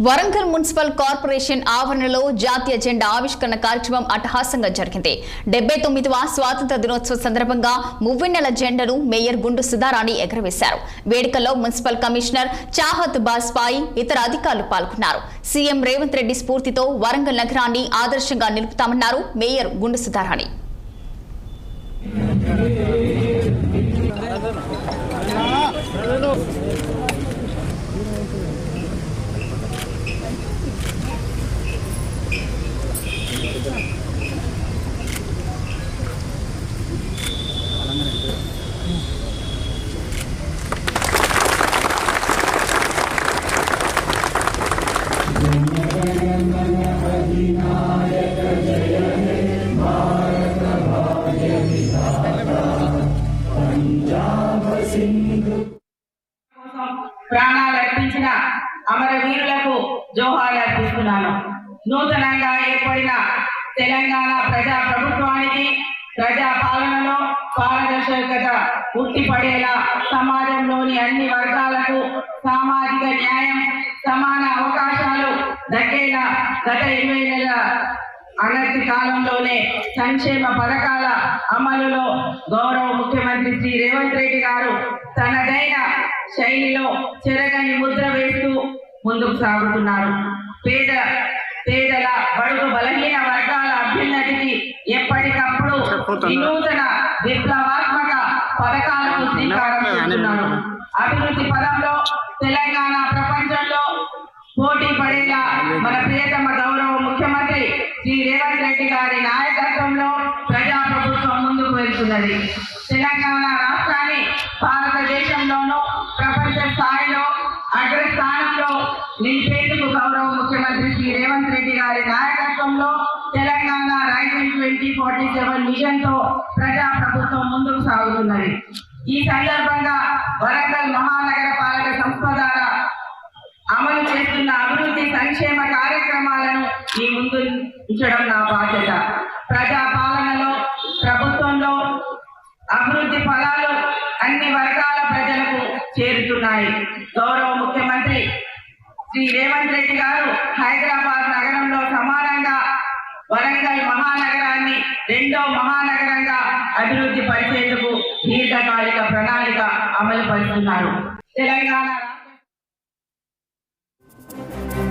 Warangal municipal corporation ఆవరణలో జాతీయ జెండా ఆవిష్కరణ కార్యక్రమం అట్టహాసంగా జరిగింది. 79వ స్వాతంత్ర దినోత్సవం సందర్భంగా మువ్వెన్నెల జెండాను మేయర్ గుండు సుధారాణి ఎగరవేశారు. వేడుకల్లో మున్సిపల్ కమిషనర్ చాహత్ బాజ్పాయి ఇతర అధికారులు పాల్గొన్నారు. సీఎం రేవంత్ రెడ్డి స్ఫూర్తితో వరంగల్ నగరాన్ని ఆదర్శంగా నిలుపుతామన్నారు మేయర్ గుండు సుధారాణి. ప్రాణాలు అర్పించిన అమరవీరులకు జోహార్ అర్పిస్తున్నాను. నూతనంగా ఏర్పడిన తెలంగాణ ప్రజా ప్రభుత్వానికి ప్రజా పాలనలో పారదర్శకత ఉట్టిపడేలా సమాజంలోని అన్ని వర్గాలకు సామాజిక న్యాయం, సమాన అవకాశాలు దక్కేలా గత 20 నెలల అనతి కాలంలోనే సంక్షేమ పథకాల అమలులో గౌరవ ముఖ్యమంత్రి శ్రీ రేవంత్ రెడ్డి గారు తనదైన శైలిలో చెరగని ముద్ర వేస్తూ ముందుకు సాగుతున్నారు. పేదల బడుగు బలహీన వర్గాల అభ్యున్నతికి ఎప్పటికప్పుడు వినూతన విప్లవాత్మక పథకాలకు శ్రీకారం చుడుతున్నారు. అభివృద్ధి పదంలో తెలంగాణ ప్రపంచంలో పోటీ పడేలా మన ప్రియతమ గౌరవ ముఖ్యమంత్రి శ్రీ రేవంత్ రెడ్డి గారి నాయకత్వంలో ప్రజాప్రభుత్వం ముందుకు వెళ్తున్నది. తెలంగాణ రాష్ట్రాన్ని భారతదేశంలోనూ ప్రపంచ స్థాయిలో అగ్రస్థానంలో నిలిపేందుకు గౌరవ ముఖ్యమంత్రి శ్రీ రేవంత్ రెడ్డి గారి నాయకత్వంలో తెలంగాణ రైజింగ్ 2047 మిషన్తో ప్రజాప్రభుత్వం ముందుకు సాగుతున్నది. ఈ సందర్భంగా వరంగల్ మహానగర పాలక సంస్థ ద్వారా అమలు చేస్తున్న అభివృద్ధి సంక్షేమ కార్యక్రమాలను మీ ముందు ఉంచడం నా బాధ్యత. ప్రజా పాలనలో ప్రభుత్వంలో అభివృద్ధి ఫలాలు అన్ని వర్గాల ప్రజలకు చేరుతున్నాయి. గౌరవ ముఖ్యమంత్రి శ్రీ రేవంత్ రెడ్డి గారు హైదరాబాద్ నగరంలో సమానంగా వరంగల్ మహానగరాన్ని 2వ మహానగరంగా అభివృద్ధి పరిచేందుకు దీర్ఘకాలిక ప్రణాళిక అమలు పరుస్తున్నారు. తెలంగాణ